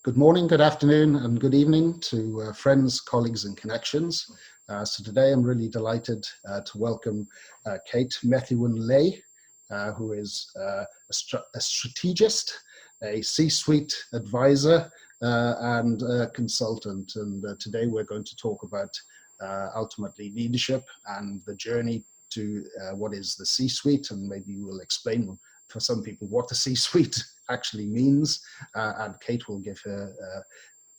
Good morning, good afternoon, and good evening to friends, colleagues, and connections. So today I'm really delighted to welcome Kate Methuen-Ley, who is a strategist, a C-suite advisor, and a consultant. And today we're going to talk about ultimately leadership and the journey to what is the C-suite, and maybe we'll explain for some people what the C-suite actually means, and Kate will give her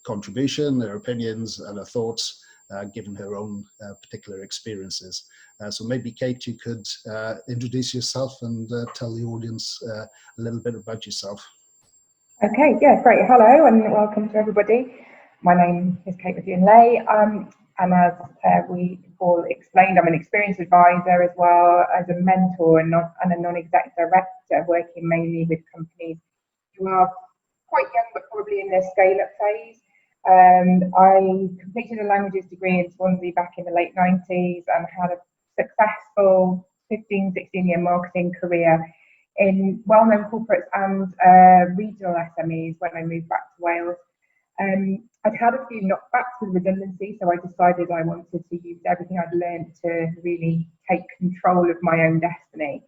contribution, her opinions and her thoughts, given her own particular experiences. So maybe Kate, you could introduce yourself and tell the audience a little bit about yourself. Okay, yeah, great. Hello and welcome to everybody. My name is Kate Methuen-Ley, and as we all explained, I'm an experienced advisor as well as a mentor and a non-exec director, working mainly with companies who are quite young but probably in their scale-up phase. I completed a languages degree in Swansea back in the late 90s and had a successful 16-year marketing career in well-known corporates and regional SMEs when I moved back to Wales. I'd had a few knockbacks with redundancy, so I decided I wanted to use everything I'd learned to really take control of my own destiny.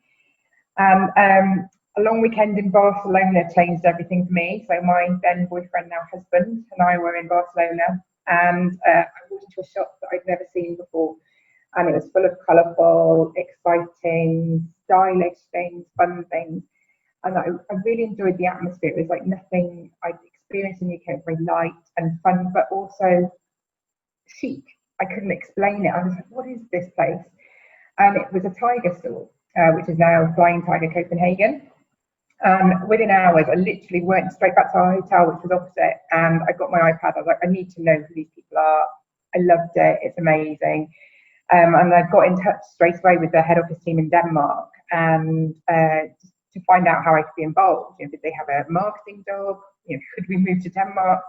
A long weekend in Barcelona changed everything for me. So my then boyfriend, now husband, and I were in Barcelona, and I walked into a shop that I'd never seen before. And it was full of colourful, exciting, stylish things, fun things. And I really enjoyed the atmosphere. It was like nothing I'd experienced in the UK. Very light and fun, but also chic. I couldn't explain it. I was like, what is this place? And it was a Tiger store, which is now Flying Tiger Copenhagen. Within hours, I literally went straight back to our hotel, which was opposite, and I got my iPad. I was like, I need to know who these people are. I loved it. It's amazing. And I got in touch straight away with the head office team in Denmark, and to find out how I could be involved. Did they have a marketing job? Could we move to Denmark?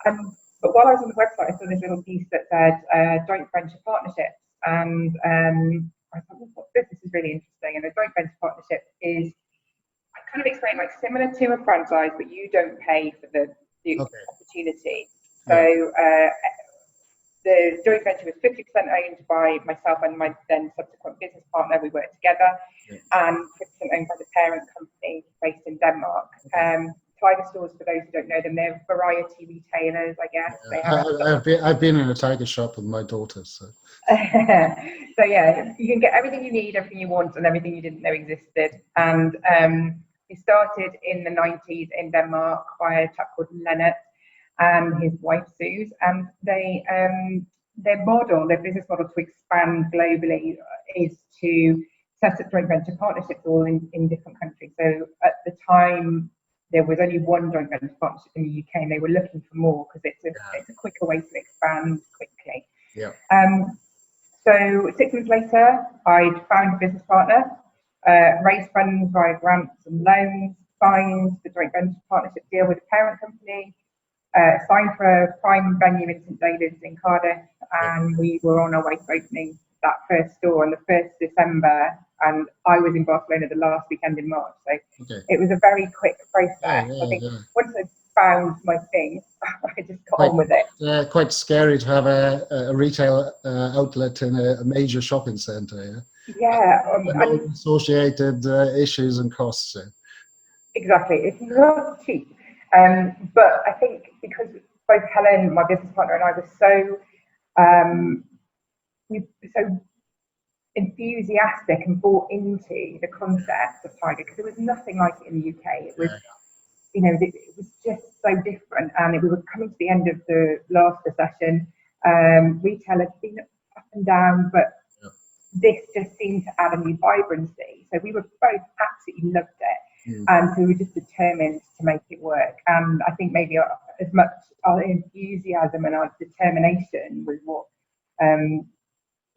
But while I was on the website, I saw this little piece that said joint venture partnerships, and I thought, well, what's this? This is really interesting. And a joint venture partnership is, I kind of explained, like similar to a franchise, but you don't pay for the opportunity. So the joint venture was 50% owned by myself and my then subsequent business partner. We worked together, and 50% owned by the parent company based in Denmark. Tiger stores, for those who don't know them, they're variety retailers, I guess. I've been in a Tiger shop with my daughters. So. So yeah, you can get everything you need, everything you want, and everything you didn't know existed. And we started in the 90s in Denmark by a chap called Leonard and his wife Suze, and their business model to expand globally is to set up joint venture partnerships all in different countries. So at the time, there was only one joint venture partnership in the UK, and they were looking for more because it's a quicker way to expand quickly. Yeah. So 6 months later, I'd found a business partner, raised funds via grants and loans, signed the joint venture partnership deal with the parent company, signed for a prime venue in St David's in Cardiff, and we were on our way to opening that first store on the 1st December, and I was in Barcelona the last weekend in March, so it was a very quick process. I think once I found my thing, I just got on with it. Quite scary to have a retail outlet in a major shopping centre. And associated issues and costs. Exactly, it's not cheap. But I think because both Helen, my business partner, and I were so enthusiastic and bought into the concept of Tiger, because there was nothing like it in the UK. It was, it was just so different, and we were coming to the end of the last recession. Retail had been up and down, but this just seemed to add a new vibrancy. So we were both absolutely loved it. And so we were just determined to make it work. And I think maybe as much our enthusiasm and our determination was what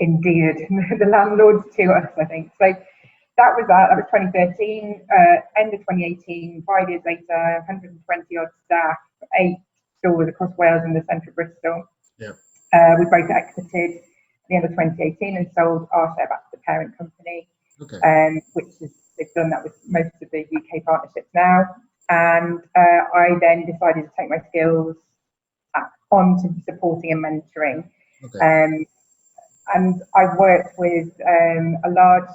endeared the landlords to us, I think. So that was 2013. End of 2018, 5 years later, 120 odd staff, 8 stores across Wales and the centre of Bristol. We both exited at the end of 2018 and sold our share back to the parent company, which is, they've done that with most of the UK partnerships now. And I then decided to take my skills on to supporting and mentoring. Okay. And I've worked with a large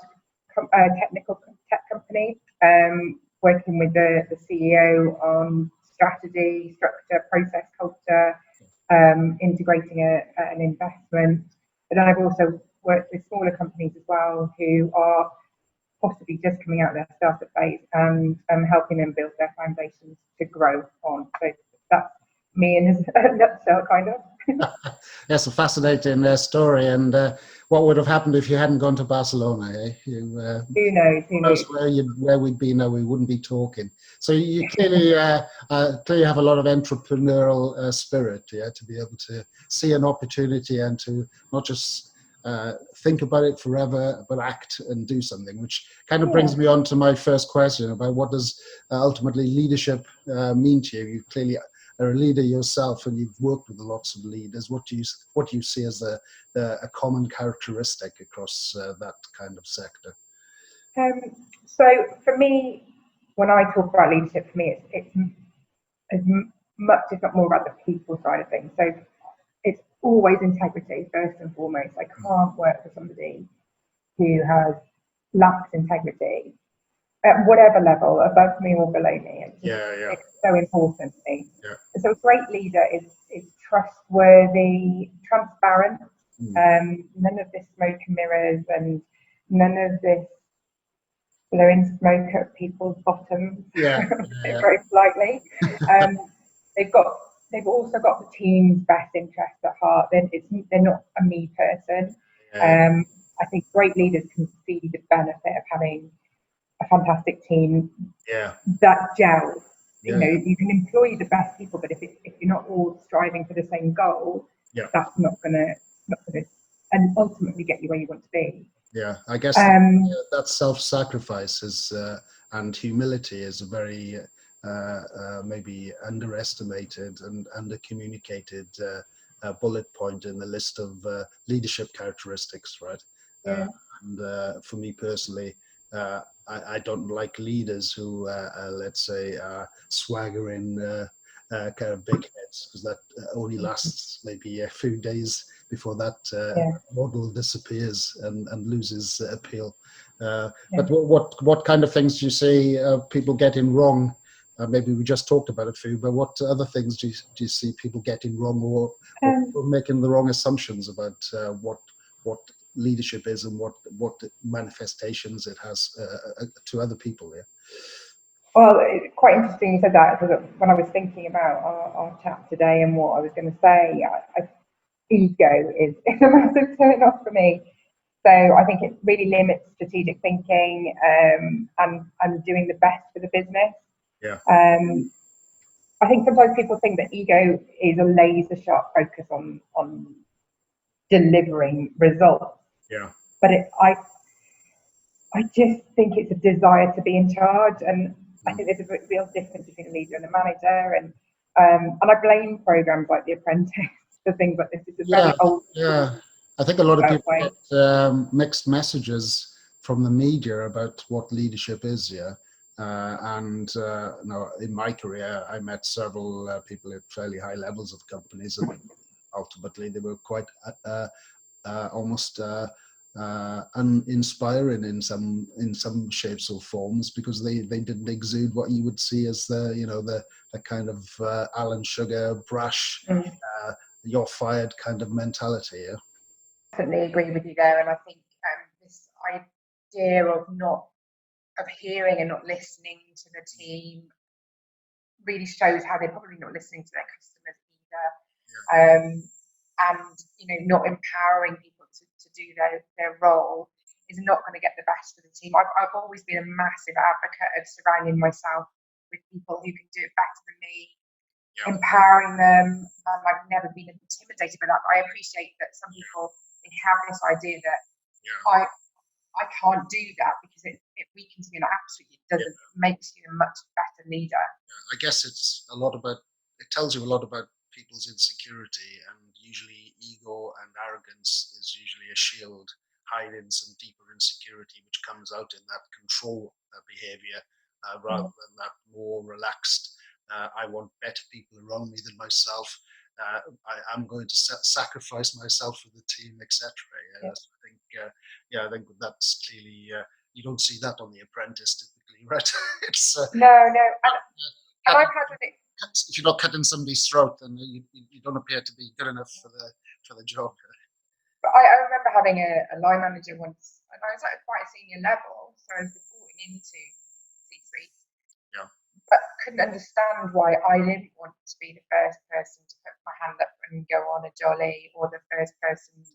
technical tech company, working with the CEO on strategy, structure, process, culture, integrating an investment. But then I've also worked with smaller companies as well who are possibly just coming out of their startup phase and helping them build their foundations to grow on. So that's me in a nutshell, kind of. That's a fascinating story. And what would have happened if you hadn't gone to Barcelona? Eh? Who knows? Who knows? Where we'd be now? We wouldn't be talking. So you clearly clearly have a lot of entrepreneurial spirit, yeah, to be able to see an opportunity and to not just think about it forever, but act and do something. Which kind of brings me on to my first question about what does ultimately leadership mean to you? You clearly are a leader yourself, and you've worked with lots of leaders. What do you see as a common characteristic across that kind of sector? So for me, when I talk about leadership, for me, it's as much, if not more, about the people side of things. So it's always integrity first and foremost. I can't work for somebody who has lacks integrity at whatever level, above me or below me. It's so important to me. Yeah. So a great leader is trustworthy, transparent, none of this smoke and mirrors and none of this blowing smoke at people's bottoms, very politely. They've also got the team's best interests at heart. They're not a me person. I think great leaders can see the benefit of having a fantastic team that gels. You know, you can employ the best people, but if you're not all striving for the same goal, that's not gonna and ultimately get you where you want to be. Yeah, I guess that self-sacrifice is and humility is a very maybe underestimated and under-communicated bullet point in the list of leadership characteristics, right? And for me personally, I don't like leaders who, let's say, swaggering kind of big heads, because that only lasts maybe a few days before that model disappears and loses appeal. But what kind of things do you see people getting wrong? Maybe we just talked about a few, but what other things do you see people getting wrong, or making the wrong assumptions about what leadership is and what manifestations it has to other people? Yeah. Well, it's quite interesting you said that, because when I was thinking about our chat today and what I was going to say, ego is a massive turn off for me. So I think it really limits strategic thinking and doing the best for the business. I think sometimes people think that ego is a laser sharp focus on delivering results. But I just think it's a desire to be in charge, and I think there's a real difference between a leader and a manager, and I blame programs like The Apprentice for things like this. It's a very old. I think a lot of people get mixed messages from the media about what leadership is. Now in my career, I met several people at fairly high levels of companies, and ultimately they were quite almost uninspiring in some shapes or forms, because they didn't exude what you would see as the kind of Alan Sugar brash, you're fired kind of mentality. Definitely agree with you there, and I think this idea of hearing and not listening to the team really shows how they're probably not listening to their customers either. And not empowering people to do their role is not going to get the best for the team. I've always been a massive advocate of surrounding myself with people who can do it better than me, empowering them. I've never been intimidated by that, but I appreciate that some people, they have this idea that I can't do that because it weakens me, and absolutely it doesn't. It makes you a much better leader. I guess it tells you a lot about people's insecurity, and usually ego and arrogance is usually a shield hiding some deeper insecurity, which comes out in that control behavior rather than that more relaxed. I want better people around me than myself. I'm going to sacrifice myself for the team, etc. Yeah, so I think that's clearly you don't see that on The Apprentice typically, right? It's no, and I've had with it. if you're not cutting somebody's throat, then you don't appear to be good enough for the job. But I remember having a line manager once, and I was at quite a senior level, so I was reporting into C-suite, Yeah. but couldn't understand why I didn't want to be the first person to put my hand up and go on a jolly, or the first person to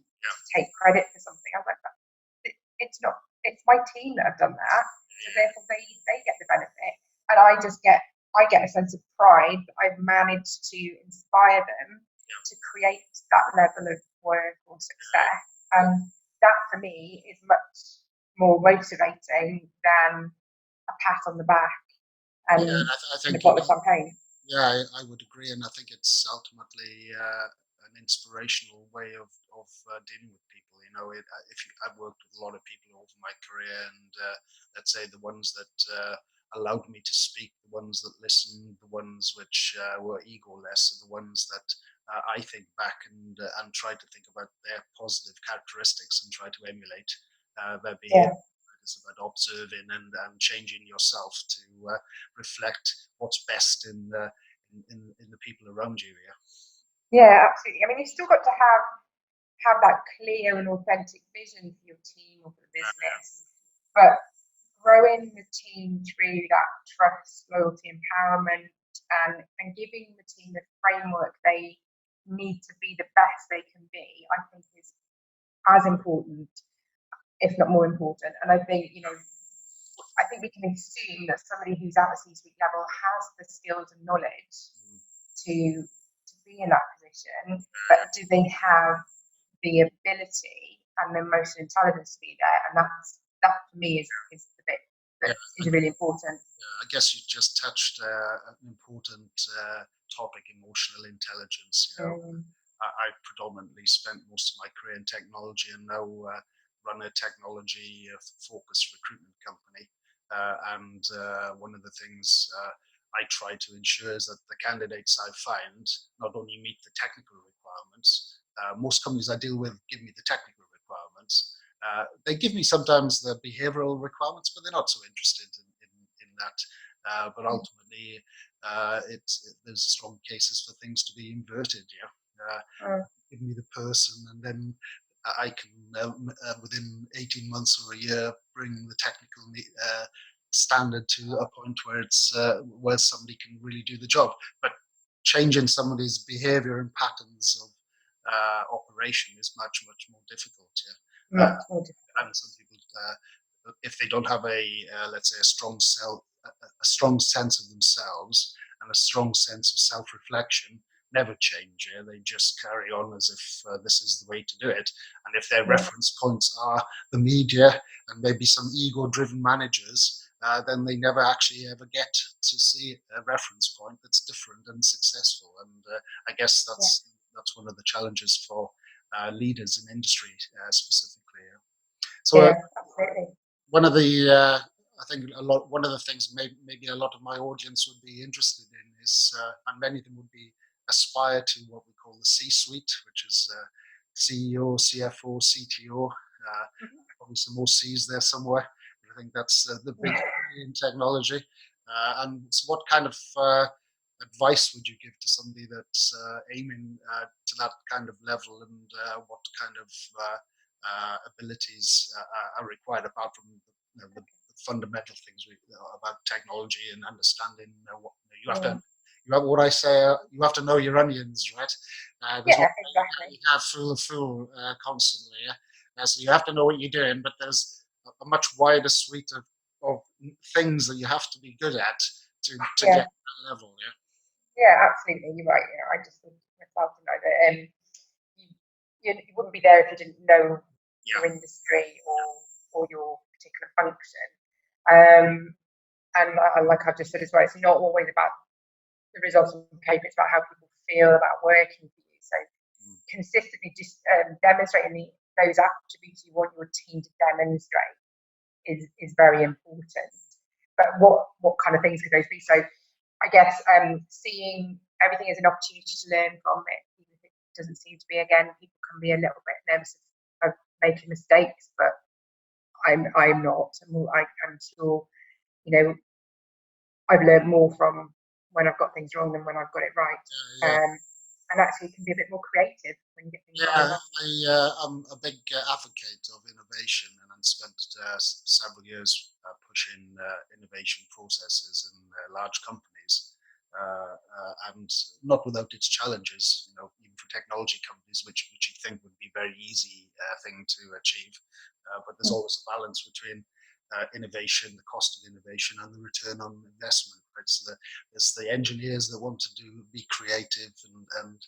take credit for something. I was like, it's not. It's my team that have done that, so therefore they get the benefit, and I get a sense of pride that I've managed to inspire them to create that level of work or success, and that for me is much more motivating than a pat on the back and I think a bottle of champagne. Yeah, I would agree, and I think it's ultimately an inspirational way of dealing with people. You know, I've worked with a lot of people over my career, and let's say the ones that allowed me to speak, the ones that listened, the ones which were egoless, are the ones that I think back and try to think about their positive characteristics and try to emulate their behavior. It's about observing and changing yourself to reflect what's best in the people around you. Yeah, absolutely. I mean, you've still got to have that clear and authentic vision for your team or for the business, but growing the team through that trust, loyalty, empowerment, and giving the team the framework they need to be the best they can be, I think is as important, if not more important. And I think, I think we can assume that somebody who's at the C-suite level has the skills and knowledge to be in that position, but do they have the ability and the emotional intelligence to be there? And that for me is the bit that is really important. I guess you just touched an important topic: emotional intelligence. I predominantly spent most of my career in technology, and now run a technology focused recruitment company. And one of the things I try to ensure is that the candidates I find not only meet the technical requirements. Most companies I deal with give me the technical requirements. They give me sometimes the behavioral requirements, but they're not so interested in that. But ultimately, there's strong cases for things to be inverted. Give me the person, and then I can, within 18 months or a year, bring the technical standard to a point where it's where somebody can really do the job. But changing somebody's behavior and patterns of operation is much more difficult. And some people, if they don't have let's say a strong sense of themselves and a strong sense of self-reflection, never change. They just carry on as if this is the way to do it. And if their reference points are the media and maybe some ego-driven managers, then they never actually ever get to see a reference point that's different and successful. And I guess that's one of the challenges for leaders in industry specifically. So one of the I think one of the things maybe a lot of my audience would be interested in is, and many of them would be aspire to what we call the C-suite, which is CEO, CFO, CTO, probably some more C's there somewhere. I think that's the big in technology. And so what kind of advice would you give to somebody that's aiming to that kind of level, and what kind of abilities are required apart from the fundamental things about technology and understanding what you have to. You have what I say. You have to know your onions, right? Exactly. You have full constantly. So you have to know what you're doing, but there's a much wider suite of things that you have to be good at to get to that level. Yeah, absolutely. You're right. I just think myself to know that you wouldn't be there if you didn't know your industry or your particular function. And like I've just said as well, it's not always about the results on paper, it's about how people feel about working for you. So consistently just demonstrating those attributes you want your team to demonstrate is very important. but what kind of things could those be? So I guess seeing everything as an opportunity to learn from it, even if it doesn't seem to be. Again, people can be a little bit nervous of making mistakes, but I'm not. I'm sure, I've learned more from when I've got things wrong than when I've got it right. Yeah, yeah. And actually can be a bit more creative when you get things wrong. I'm a big advocate of innovation, and I spent several years pushing innovation processes in large companies, and not without its challenges. Even for technology companies, which you think would be very easy thing to achieve, but there's always a balance between innovation, the cost of innovation, and the return on investment. Right? So there's the engineers that want to be creative and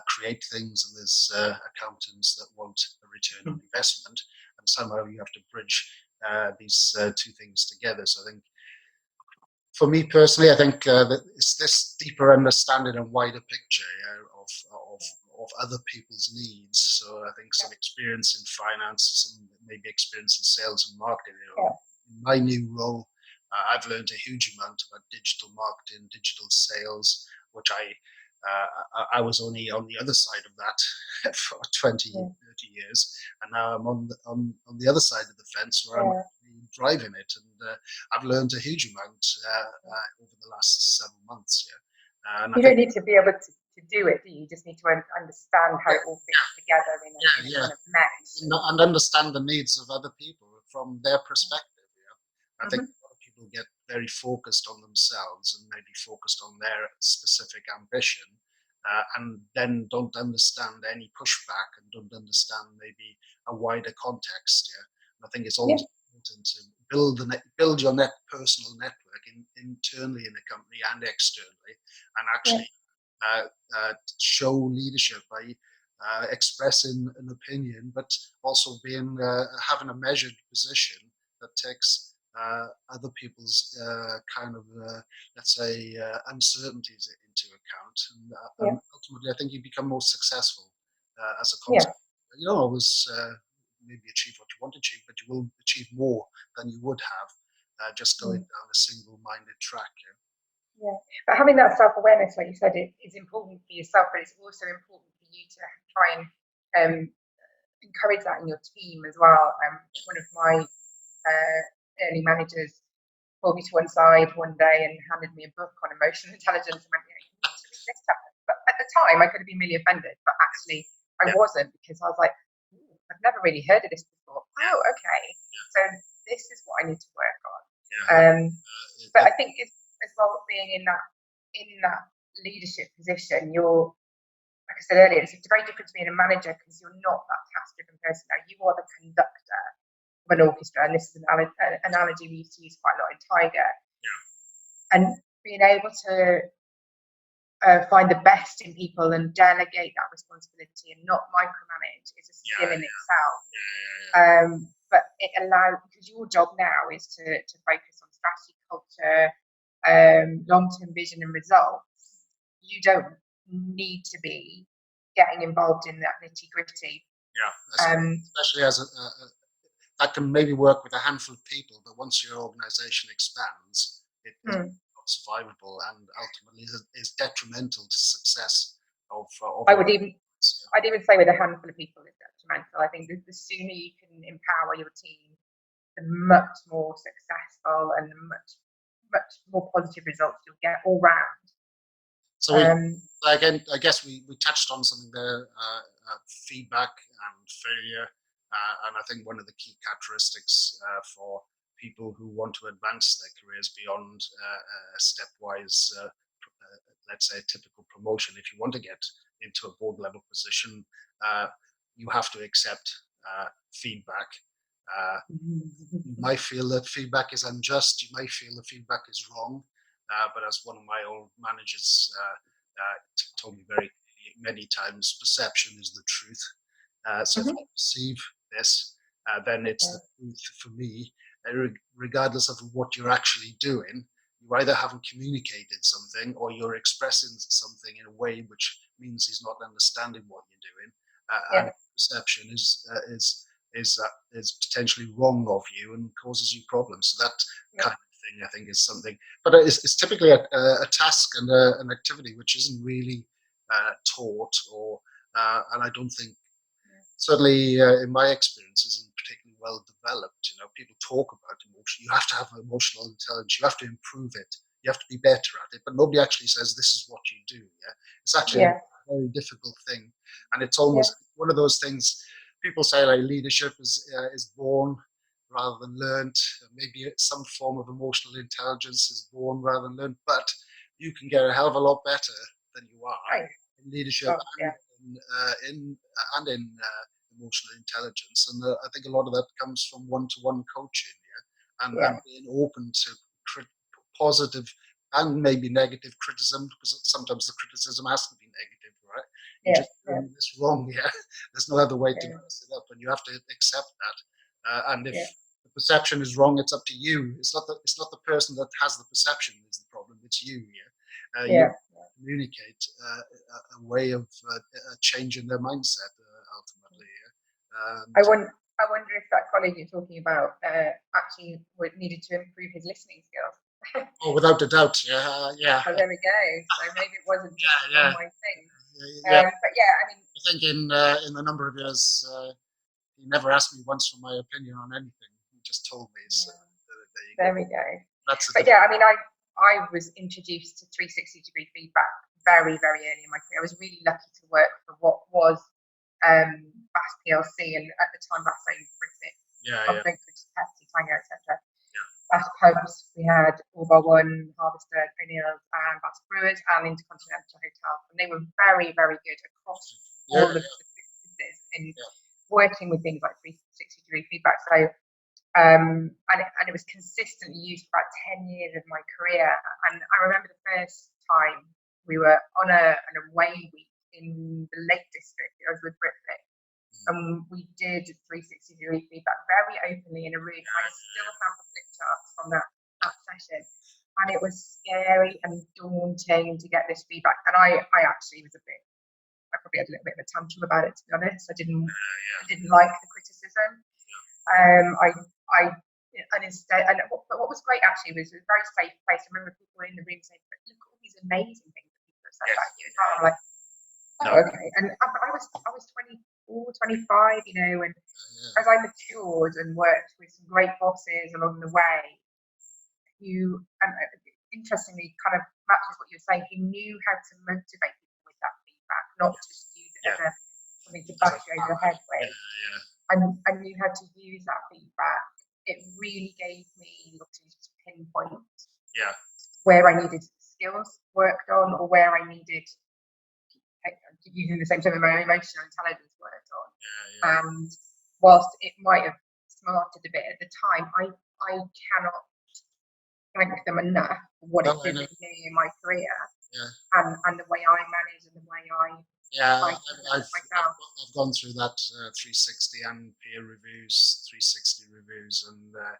create things, and there's accountants that want a return on investment, and somehow you have to bridge these two things together. So I think, for me personally, I think that it's this deeper understanding and wider picture of other people's needs. So I think some experience in finance, some maybe experience in sales and marketing. In my new role, I've learned a huge amount about digital marketing, digital sales, which I was only on the other side of that for 20, 30 years, and now I'm on the other side of the fence where I'm driving it, and I've learned a huge amount over the last 7 months. And you don't need to be able to do it, do you? You just need to understand how it all fits together in a kind of mesh. And understand the needs of other people from their perspective. I think a lot of people get very focused on themselves and maybe focused on their specific ambition, and then don't understand any pushback and don't understand maybe a wider context. And I think it's always important to build your personal network internally in a company and externally, and actually show leadership by expressing an opinion, but also having a measured position that takes other people's let's say, uncertainties into account. And ultimately, I think you become more successful as a consequence. You don't always maybe achieve what you want to achieve, but you will achieve more than you would have just going down a single-minded track. But having that self-awareness, like you said, it is important for yourself, but it's also important for you to try and encourage that in your team as well. One of my early managers pulled me to one side one day and handed me a book on emotional intelligence and went, you need to read this chapter. But at the time, I could have been really offended, but actually I wasn't, because I was like, I've never really heard of this before. Oh, okay. So this is what I need to work on. But I think it's, as well, being in that leadership position, you're, like I said earlier, it's a very different to being a manager, because you're not that task-driven person now. You are the conductor of an orchestra, and this is an analogy we used to use quite a lot in Tiger. And being able to find the best in people and delegate that responsibility and not micromanage is a skill in itself. But it allows, because your job now is to focus on strategy, culture, long-term vision and results. You don't need to be getting involved in that nitty-gritty. Especially as that can maybe work with a handful of people, but once your organization expands, it is not survivable and ultimately is detrimental to success of I'd even say with a handful of people it's detrimental. I think the sooner you can empower your team, the much more successful and much more positive results you'll get all round. So again, I guess we touched on something there, feedback and failure. And I think one of the key characteristics for people who want to advance their careers beyond a stepwise, let's say, a typical promotion, if you want to get into a board level position, you have to accept feedback. You might feel that feedback is unjust. You might feel the feedback is wrong. But as one of my old managers told me very many times, perception is the truth. So if I perceive this, then it's the truth for me, regardless of what you're actually doing. You either haven't communicated something, or you're expressing something in a way which means he's not understanding what you're doing, and perception is potentially wrong of you and causes you problems. So that kind of thing, I think, is something, but it's typically a task and an activity which isn't really taught, or and I don't think, certainly in my experience, isn't particularly well developed. You know, people talk about emotion. You have to have emotional intelligence. You have to improve it. You have to be better at it. But nobody actually says this is what you do. Yeah, it's actually a Yeah, very difficult thing, and it's yeah, almost one of those things. People say like leadership is born rather than learned. Maybe some form of emotional intelligence is born rather than learned. But you can get a hell of a lot better than you are right. in leadership Oh, yeah, and in emotional intelligence. And I think a lot of that comes from one-to-one coaching, yeah, and yeah, being open to positive and maybe negative criticism, because sometimes the criticism has to be negative, right? You're yeah, just yeah, doing this wrong, yeah. There's no other way to yeah, mess it up, and you have to accept that. And if yeah, the perception is wrong, it's up to you. It's not the person that has the perception is the problem. It's you, yeah. You yeah. communicate a way of changing their mindset ultimately. Yeah? I And wonder, I wonder if that colleague you're talking about actually needed to improve his listening skills. oh, without a doubt, yeah, yeah, So there we go. So maybe it wasn't just yeah, an yeah, online thing. yeah. But yeah, I mean, I think in the number of years, he never asked me once for my opinion on anything. He just told me. So yeah, there you go. there we go. That's a But different. yeah, I mean, I was introduced to 360-degree feedback very, very early in my career. I was really lucky to work for what was BAS PLC, and at the time BAS owned Britvic, Yeah, yeah, Britvic, Pepsi, Tango, etc. yeah, BAS pubs, we had All Bar One, Harvester, O'Neill's, and BAS Brewers, and Intercontinental Hotels, and they were very, very good across yeah, all of the businesses in yeah, working with things like 360-degree feedback. So and it was consistently used for about 10 years of my career. And I remember the first time we were on an away week in the Lake District. I was with Britvic, and we did 360-degree feedback very openly in a room. I still have the flip charts from that session. And it was scary and daunting to get this feedback. And I actually was I probably had a little bit of a tantrum about it, to be honest. I didn't like the criticism. I and instead, but what was great actually was it was a very safe place. I remember people in the room saying, "But look at all these amazing things that people have said yes, about you." And I'm like, "Oh, no, okay." And I was 24, 25, and yeah, as I matured and worked with some great bosses along the way, interestingly kind of matches what you were saying. He knew how to motivate people with that feedback, not just use it yeah, as something to as a bash you over the head yeah, with. yeah, I knew how to use that feedback. It really gave me the opportunity to pinpoint yeah, where I needed skills worked on, or where I needed, using the same term, my emotional intelligence worked on. yeah, And whilst it might have smarted a bit at the time, I cannot thank them enough for what no, it I did know, for me in my career, yeah. and the way I manage and the way Yeah, I conduct myself. I've gone through that 360 and peer reviews, 360 reviews, and yeah,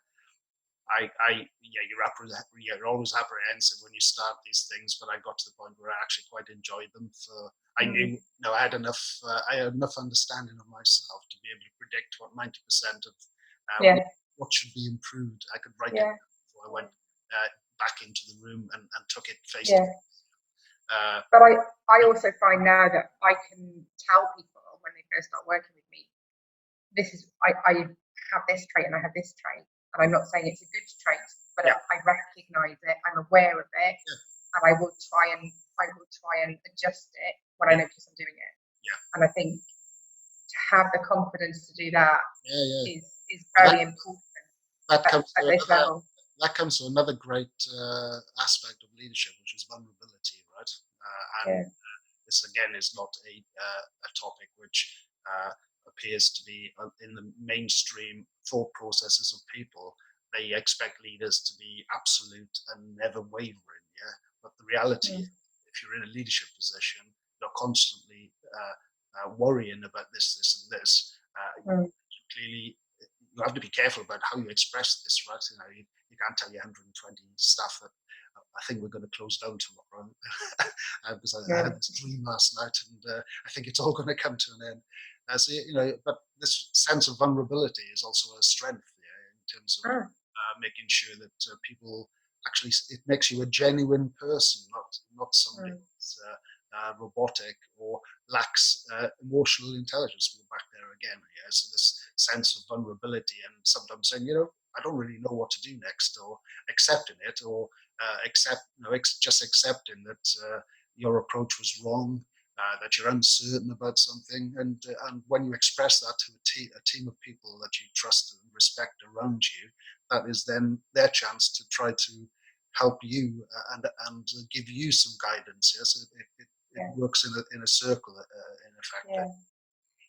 you're always apprehensive when you start these things, but I got to the point where I actually quite enjoyed them. For I knew, I had enough understanding of myself to be able to predict what 90% of Yeah, what should be improved. I could write it yeah, down before I went back into the room and took it face to yeah. face. Uh, But I also find now that I can tell people when they first start working with me, I have this trait and I have this trait, and I'm not saying it's a good trait, but yeah, I recognise it, I'm aware of it, yeah, and I will try and adjust it when I yeah, notice I'm doing it. yeah, And I think to have the confidence to do that yeah, yeah. is Well, very important that at, comes at to this another level. that comes to another great aspect of leadership, which is vulnerability, right? And Yeah. this again is not a topic which appears to be in the mainstream thought processes of people. They expect leaders to be absolute and never wavering, yeah. But the reality, Mm, if you're in a leadership position, you're constantly worrying about this, and this. mm, Clearly, you have to be careful about how you express this, right? You can't tell you 120 staff that I think we're going to close down tomorrow because I yeah. had this dream last night, and I think it's all going to come to an end. So but this sense of vulnerability is also a strength, yeah, in terms of Mm, making sure that people actually, it makes you a genuine person, not somebody that's robotic or lacks emotional intelligence. We're back there again. Yeah, so this sense of vulnerability and sometimes saying, I don't really know what to do next, or accepting it, or just accepting that your approach was wrong, that you're uncertain about something, and when you express that to a team of people that you trust and respect around you, that is then their chance to try to help you and give you some guidance. Yes, it works in a circle in effect. Yeah.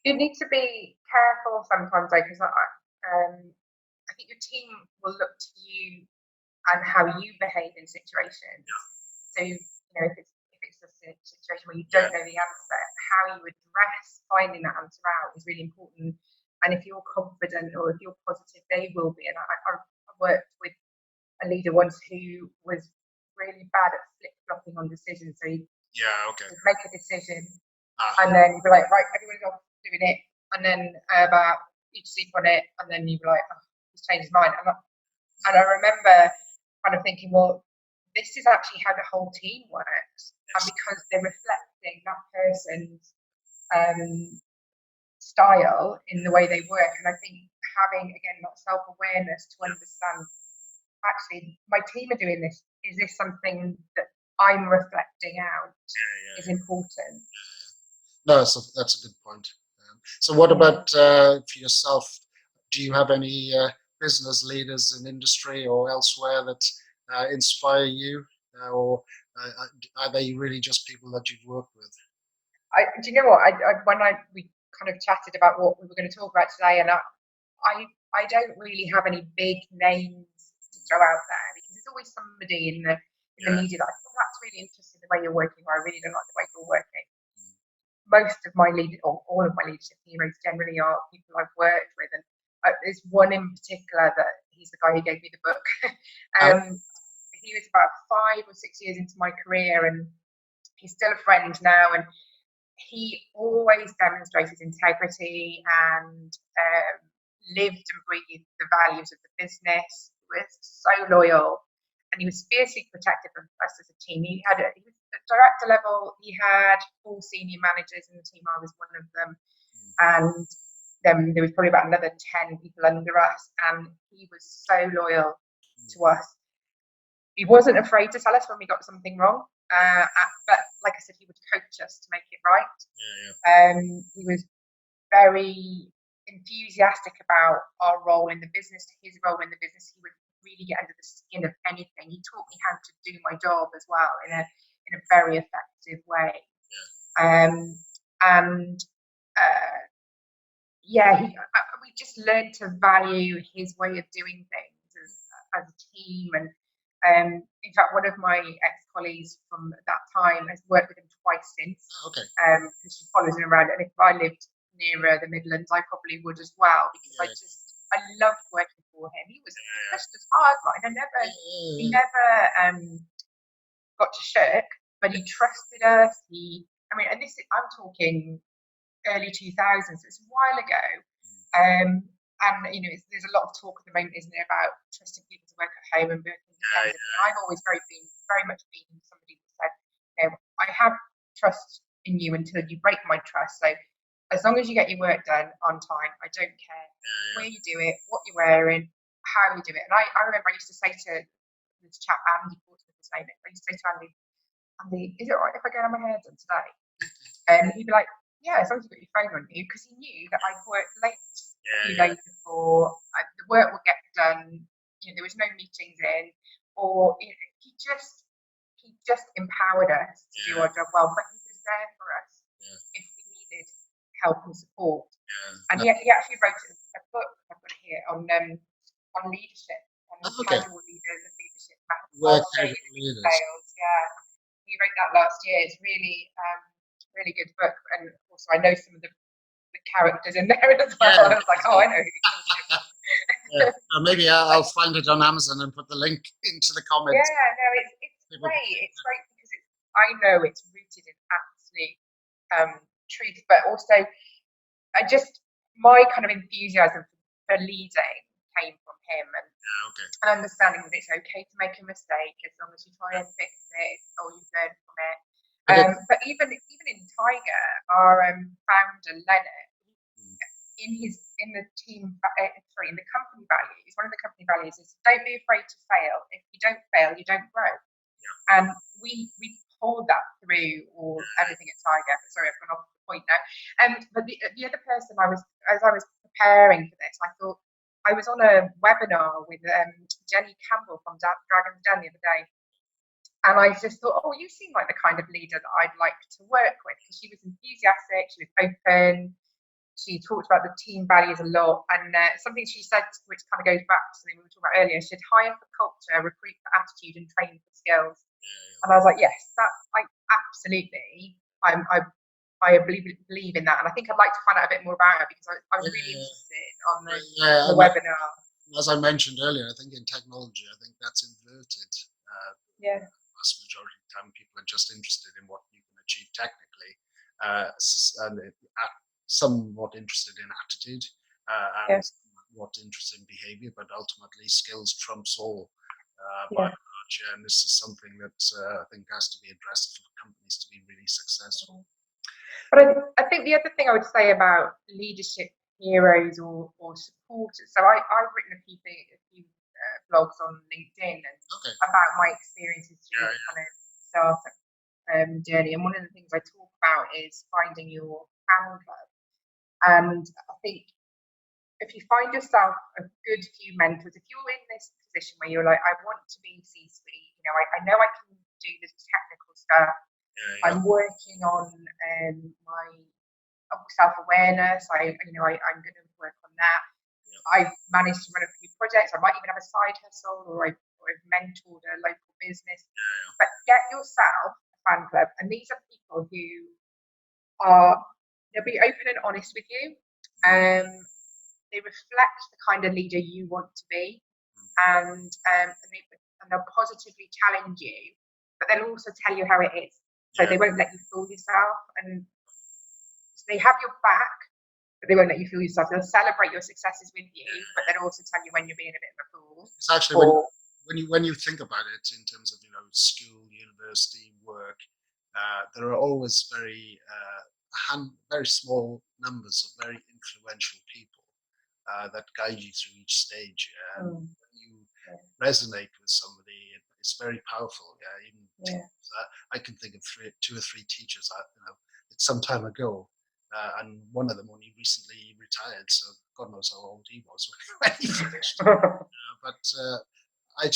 You need to be careful sometimes, though, because I think your team will look to you and how you behave in situations. So if it's a situation where you don't know the answer, how you address finding that answer out is really important. And if you're confident or if you're positive, they will be. And I worked with a leader once who was really bad at flip-flopping on decisions. So he'd make a decision and then you'd be like, right, everyone's off doing it. And then about you'd sleep on it, and then you'd be like, oh, he's changed his mind. And I remember kind of thinking, well, this is actually how the whole team works. And because they're reflecting that person's style in the way they work. And I think having, again, that self-awareness to understand, actually, my team are doing this. Is this something that I'm reflecting out is important? No, that's a good point. So what about for yourself? Do you have any business leaders in industry or elsewhere that inspire you? Or are they really just people that you've worked with? Do you know what? We kind of chatted about what we were going to talk about today, and I don't really have any big names to throw out there, because there's always somebody in the media that I thought, that's really interesting the way you're working, or I really don't like the way you're working. Most of my all of my leadership heroes generally are people I've worked with, and there's one in particular that he's the guy who gave me the book. He was about 5 or 6 years into my career, and he's still a friend now, and he always demonstrated integrity and lived and breathed the values of the business. He was so loyal, and he was fiercely protective of us as a team. He was at director level. He had 4 senior managers in the team. I was one of them, and then there was probably about another 10 people under us, and he was so loyal to us. He wasn't afraid to tell us when we got something wrong, but like I said, he would coach us to make it right. He was very enthusiastic about our role in the business, his role in the business. He would really get under the skin of anything. He taught me how to do my job as well in a very effective way. We just learned to value his way of doing things as a team. And in fact, one of my ex-colleagues from that time has worked with him twice since. Because she follows him around. And if I lived nearer the Midlands, I probably would as well, because I loved working for him. He was just as hard, right? He never got to shirk, but he trusted us. I'm talking early 2000s, so it's a while ago. And there's a lot of talk at the moment, isn't there, about trusting people to work at home and work independently. I've always very much been somebody who said, I have trust in you until you break my trust. So as long as you get your work done on time, I don't care where you do it, what you're wearing, how you do it. And I remember I used to say to this chap, Andy Portsmouth, his name, I used to say to Andy, is it all right if I go on my hair done today? And he'd be like, yeah, as long as you've got your phone on you, because he knew that I'd worked late a few days before, the work would get done, there was no meetings in, or he just empowered us to do our job well, but he was there for us if we needed help and support. And he actually wrote a book, I've got it here, on leadership, on casual leaders and leadership methods. I'll show you the details. He wrote that last year. It's really really good book, and also I know some of the characters in there as well. I was like, I know who he's talking about. Maybe I'll find it on Amazon and put the link into the comments. It's great. It's great because I know it's rooted in absolute truth, but also my kind of enthusiasm for leading came from him, and Okay. an understanding that it's okay to make a mistake as long as you try and fix it or you learn from it. But even in Tiger, our founder Leonard, in the company values, one of the company values is don't be afraid to fail. If you don't fail, you don't grow. Yeah. And we pulled that through everything at Tiger. Sorry, I've gone off the point now. But the other person as I was preparing for this, I thought I was on a webinar with Jenny Campbell from Dragon's Den the other day. And I just thought, oh, you seem like the kind of leader that I'd like to work with. Because she was enthusiastic, she was open, she talked about the team values a lot. And something she said, which kind of goes back to something we were talking about earlier, she said, hire for culture, recruit for attitude, and train for skills. And I was like, yes, absolutely. I believe in that. And I think I'd like to find out a bit more about it because I was really interested on the webinar. As I mentioned earlier, I think in technology, I think that's inverted. Yeah. Vast majority of the time, people are just interested in what you can achieve technically, and somewhat interested in attitude and somewhat interested in behavior, but ultimately skills trumps all by and large. And this is something that I think has to be addressed for companies to be really successful. But I think the other thing I would say about leadership heroes or supporters. So I've written a few blogs on LinkedIn about my experiences through kind of startup journey. And one of the things I talk about is finding your fan club. And I think if you find yourself a good few mentors, if you're in this position where you're like, I want to be C-suite, I know I can do the technical stuff. I'm working on my self-awareness. I'm going to work on that. I've managed to run a few projects. I might even have a side hustle, or I've mentored a local business. But get yourself a fan club, and these are people who they'll be open and honest with you. They reflect the kind of leader you want to be, and they'll positively challenge you, but they'll also tell you how it is. So they won't let you fool yourself, and they have your back, but they won't let you fool yourself. They'll celebrate your successes with you, but they'll also tell you when you're being a bit of a fool. It's actually when you think about it in terms of school, university, work, there are always very small numbers of very influential people that guide you through each stage. And when you resonate with somebody, it's very powerful. I can think of two or three teachers. Some time ago, and one of them only recently retired, so God knows how old he was when he finished. But I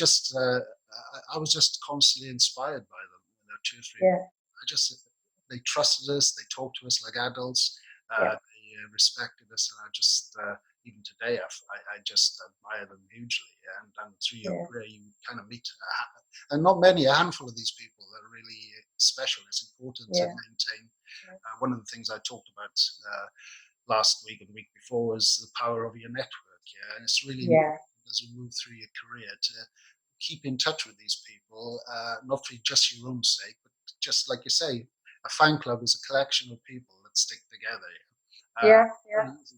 was just constantly inspired by them. Two or three. They trusted us. They talked to us like adults. They respected us, and I just even today I just admire them hugely. And through your career, you kind of meet and not many, a handful of these people that are really special. It's important to maintain. One of the things I talked about last week and the week before was the power of your network. And it's really important as you move through your career to keep in touch with these people, not for just your own sake, but just like you say, a fan club is a collection of people that stick together.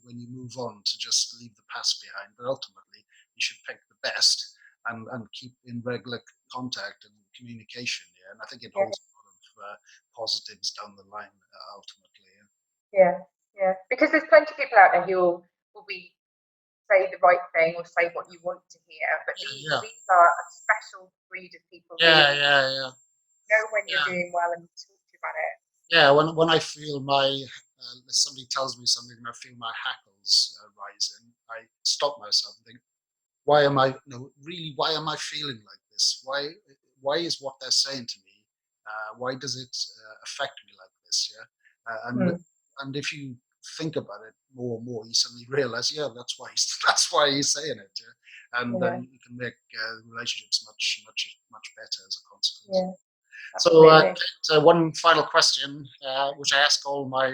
When you move on to just leave the past behind, but ultimately you should pick the best and keep in regular contact and communication. And I think it holds a lot of positives down the line ultimately. Because there's plenty of people out there who will be say the right thing or say what you want to hear, but these are a special breed of people who know when you're doing well and talk to you about it. When I feel somebody tells me something and I feel my hackles rising, I stop myself and think, why am I feeling like this? Why is what they're saying to me? Why does it affect me like this? And if you think about it more and more, you suddenly realize, that's why he's saying it. And then you can make relationships much better as a consequence. So, one final question, which I ask all my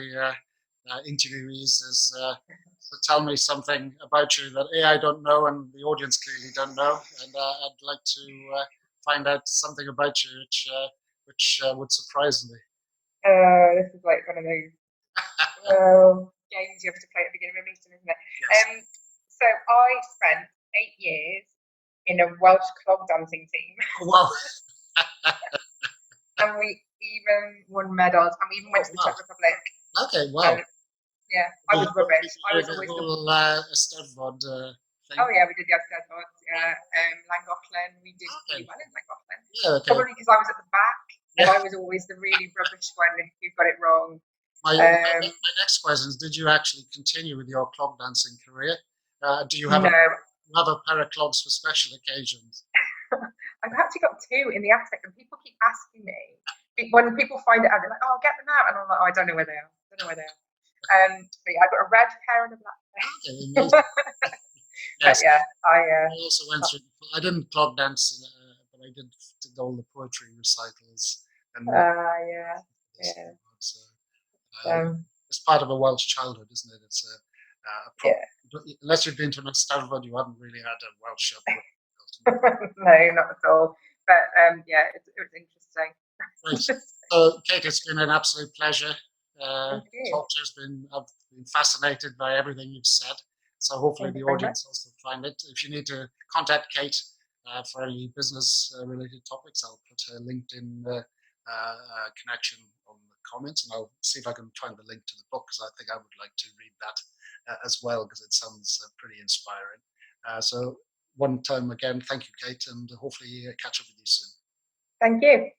interviewees, is to tell me something about you that I don't know and the audience clearly don't know, and I'd like to find out something about you which would surprise me. This is like one of those games you have to play at the beginning of a meeting, isn't it? So I spent 8 years in a Welsh clog dancing team. Oh, wow. And we even won medals, and we even went to the Wow. Czech Republic. Okay, wow. And yeah, I was rubbish. I was The always whole Steddfod thing. Oh yeah, we did the Eisteddfod, Llangollen. We did Okay. really well in Llangollen. Yeah, okay. Probably because I was at the back, and Yeah. I was always the really rubbish one who got it wrong. My next question is, did you actually continue with your clog dancing career? Do you have No, a pair of clogs for special occasions? I've actually got 2 in the attic, and people keep asking me. When people find it out, they're like, "Oh, get them out," and I'm like, "Oh, I don't know where they are. I don't know where they are." But yeah, I've got a red pair and a black pair. Okay, amazing. But Yes, yeah, I also went through. I didn't clog dance, but I did all the poetry recitals and yeah. so, Um, it's part of a Welsh childhood, isn't it? It's yeah. unless you've been to an Eisteddfod, you haven't really had a Welsh upbringing. No, not at all. But yeah, it was interesting. Right. So, Kate, it's been an absolute pleasure. Thank you. Talk to you. I've been fascinated by everything you've said. So hopefully Thank you the very audience also find it. If you need to contact Kate for any business-related topics, I'll put her LinkedIn connection on the comments, and I'll see if I can find the link to the book, because I think I would like to read that as well, because it sounds pretty inspiring. So one time again, thank you, Kate, and hopefully catch up with you soon. Thank you.